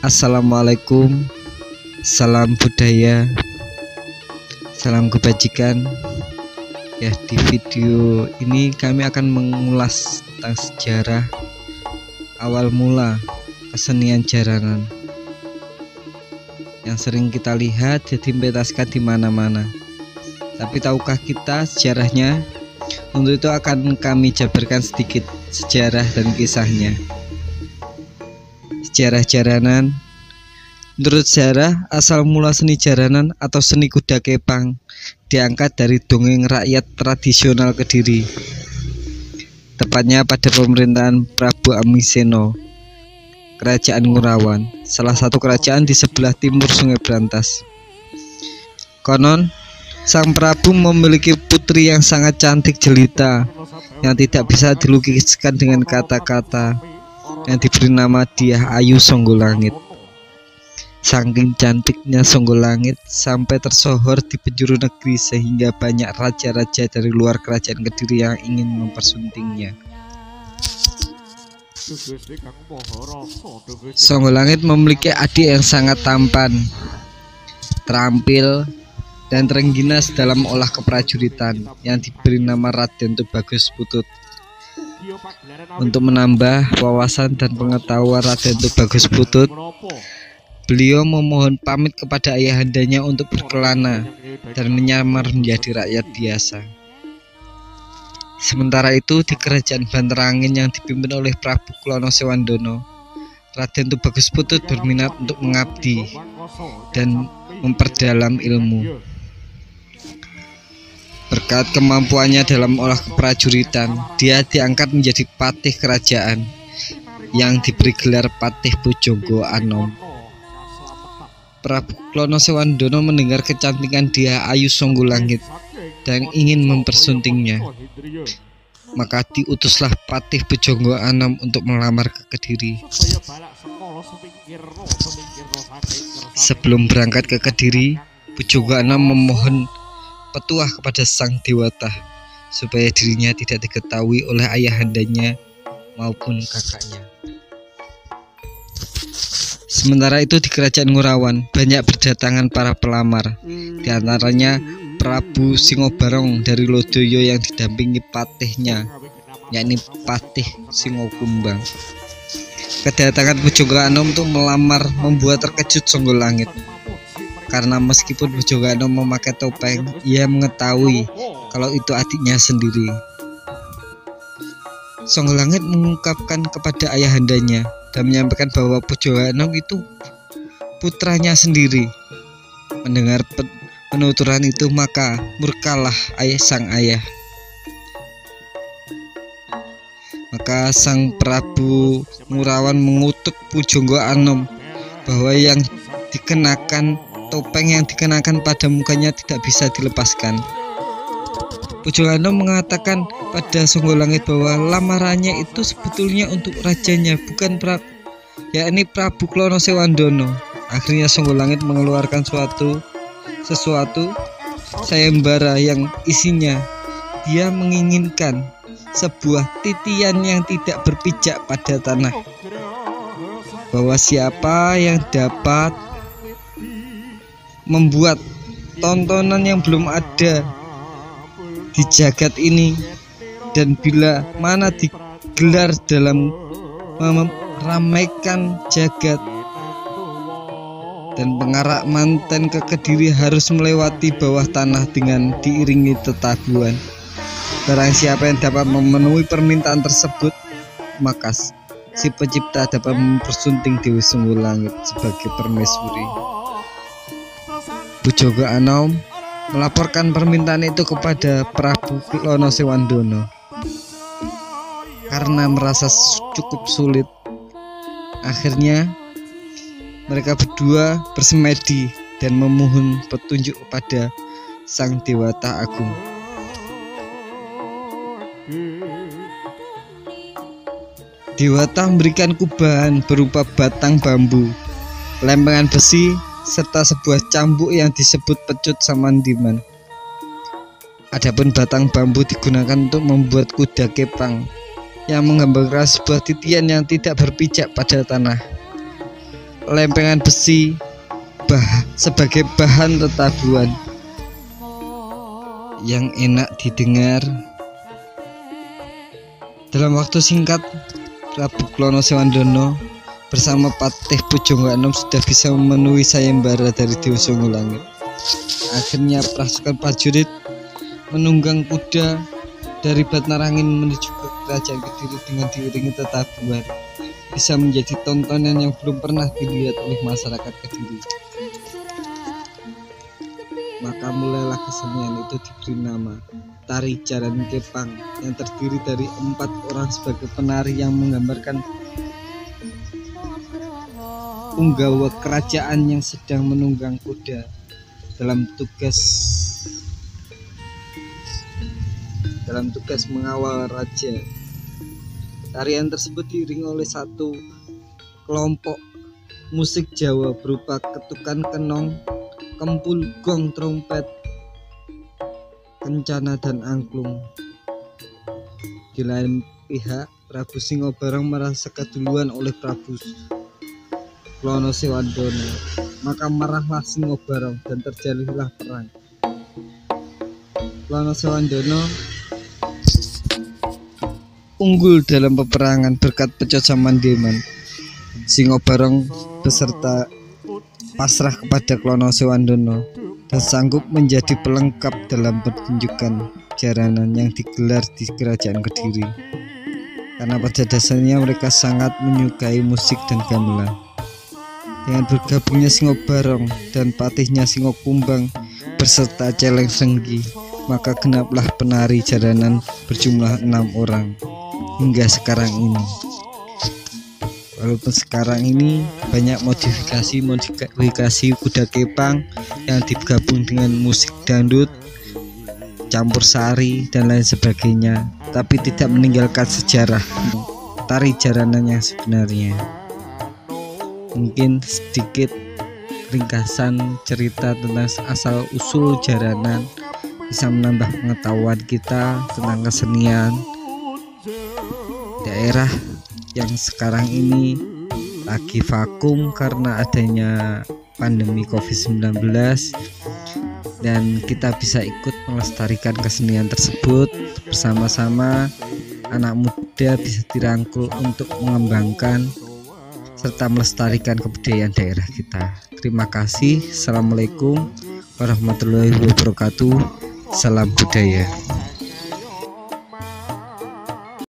Assalamualaikum, salam budaya, salam kebajikan. Ya, di video ini kami akan mengulas tentang sejarah awal mula kesenian jaranan yang sering kita lihat dipentaskan di mana-mana. Tapi tahukah kita sejarahnya? Untuk itu akan kami jabarkan sedikit sejarah dan kisahnya. Sejarah jaranan. Menurut sejarah, asal mula seni jaranan atau seni kuda kepang diangkat dari dongeng rakyat tradisional Kediri, tepatnya pada pemerintahan Prabu Amiseno, Kerajaan Ngurawan, salah satu kerajaan di sebelah timur Sungai Brantas. Konon, sang Prabu memiliki putri yang sangat cantik jelita, yang tidak bisa dilukiskan dengan kata-kata, yang diberi nama Dyah Ayu Songgolangit. Saking cantiknya Songgolangit sampai tersohor di penjuru negeri, sehingga banyak raja-raja dari luar kerajaan Kediri yang ingin mempersuntingnya. Songgolangit memiliki adik yang sangat tampan, terampil, dan terengginas dalam olah keprajuritan, yang diberi nama Raden Tubagus Putut. Untuk menambah wawasan dan pengetahuan Raden Tubagus Putut, beliau memohon pamit kepada ayahandanya untuk berkelana dan menyamar menjadi rakyat biasa. Sementara itu, di kerajaan Banterangin yang dipimpin oleh Prabu Klono Sewandono, Raden Tubagus Putut berminat untuk mengabdi dan memperdalam ilmu. Berkat kemampuannya dalam olah keprajuritan, dia diangkat menjadi patih kerajaan yang diberi gelar Patih Pujangga Anom. Prabu Klono Sewandono mendengar kecantikan Dyah Ayu Songgolangit dan ingin mempersuntingnya. Maka diutuslah Patih Pujangga Anom untuk melamar ke Kediri. Sebelum berangkat ke Kediri, Pujangga Anom memohon petuah kepada sang dewata supaya dirinya tidak diketahui oleh ayahandanya maupun kakaknya. Sementara itu di kerajaan Ngurawan banyak berdatangan para pelamar, diantaranya Prabu Singobarong dari Lodoyo yang didampingi patihnya, yakni Patih Singokumbang. Kedatangan Pujangga Anom untuk melamar membuat terkejut Songgolangit, karena meskipun Pujangga Anom memakai topeng, ia mengetahui kalau itu adiknya sendiri. Songgolangit mengungkapkan kepada ayahandanya dan menyampaikan bahwa Pujangga Anom itu putranya sendiri. Mendengar penuturan itu, maka murkalah sang ayah. Maka sang Prabu Ngurawan mengutuk Pujangga Anom bahwa yang dikenakan topeng yang dikenakan pada mukanya tidak bisa dilepaskan. Pujangga Anom mengatakan pada Songgolangit bahwa lamarannya itu sebetulnya untuk rajanya, bukan yakni Prabu Klono Sewandono. Akhirnya Songgolangit mengeluarkan sesuatu sayembara yang isinya dia menginginkan sebuah titian yang tidak berpijak pada tanah, bahwa siapa yang dapat membuat tontonan yang belum ada di jagat ini, dan bila mana digelar dalam meramaikan jagat, dan pengarak manten ke Kediri harus melewati bawah tanah dengan diiringi tetabuhan. Barang siapa yang dapat memenuhi permintaan tersebut, maka si pencipta dapat mempersunting Dewi Songgolangit sebagai permaisuri. Pujangga Anom melaporkan permintaan itu kepada Prabu Klono Sewandono. Karena merasa cukup sulit, akhirnya mereka berdua bersemedi dan memohon petunjuk kepada sang Dewata Agung. Dewata memberikan kubahan berupa batang bambu, lempengan besi, serta sebuah cambuk yang disebut pecut samandiman. Adapun batang bambu digunakan untuk membuat kuda kepang yang menggambarkan sebuah titian yang tidak berpijak pada tanah. Lempengan besi sebagai bahan tetabuhan yang enak didengar. Dalam waktu singkat, Prabu Klono Sewandono bersama Patih Pujangganom sudah bisa memenuhi sayembara dari Dewa Songgolangit. Akhirnya pasukan prajurit menunggang kuda dari Batnarangin menuju ke Kerajaan Kediri dengan diiringi tetabuhan. Bisa menjadi tontonan yang belum pernah dilihat oleh masyarakat Kediri. Maka mulailah kesenian itu diberi nama Tari Jaran Kepang yang terdiri dari 4 orang sebagai penari yang menggambarkan punggawa kerajaan yang sedang menunggang kuda dalam tugas mengawal raja. Tarian tersebut diiringi oleh satu kelompok musik Jawa berupa ketukan kenong, kempul, gong, trompet, kencana, dan angklung. Di lain pihak, Prabu Singobarong merasa keduluan oleh Prabu Klono Sewandono. Maka marahlah Singobarong dan terjadilah perang. Klono Sewandono unggul dalam peperangan berkat pecocaman Deman. Singobarong beserta pasrah kepada Klono Sewandono dan sanggup menjadi pelengkap dalam pertunjukan jaranan yang digelar di Kerajaan Kediri. Karena pada dasarnya mereka sangat menyukai musik dan gamelan. Dengan bergabungnya Singobarong dan patihnya Singokumbang beserta Celeng Senggi, maka genaplah penari jaranan berjumlah 6 orang hingga sekarang ini. Walaupun sekarang ini banyak modifikasi kuda kepang yang digabung dengan musik dangdut, campur sari dan lain sebagainya, tapi tidak meninggalkan sejarah tari jaranan yang sebenarnya. Mungkin sedikit ringkasan cerita tentang asal usul jaranan bisa menambah pengetahuan kita tentang kesenian daerah yang sekarang ini lagi vakum karena adanya pandemi COVID-19, dan kita bisa ikut melestarikan kesenian tersebut bersama-sama. Anak muda bisa dirangkul untuk mengembangkan serta melestarikan kebudayaan daerah kita. Terima kasih. Assalamualaikum warahmatullahi wabarakatuh. Salam budaya.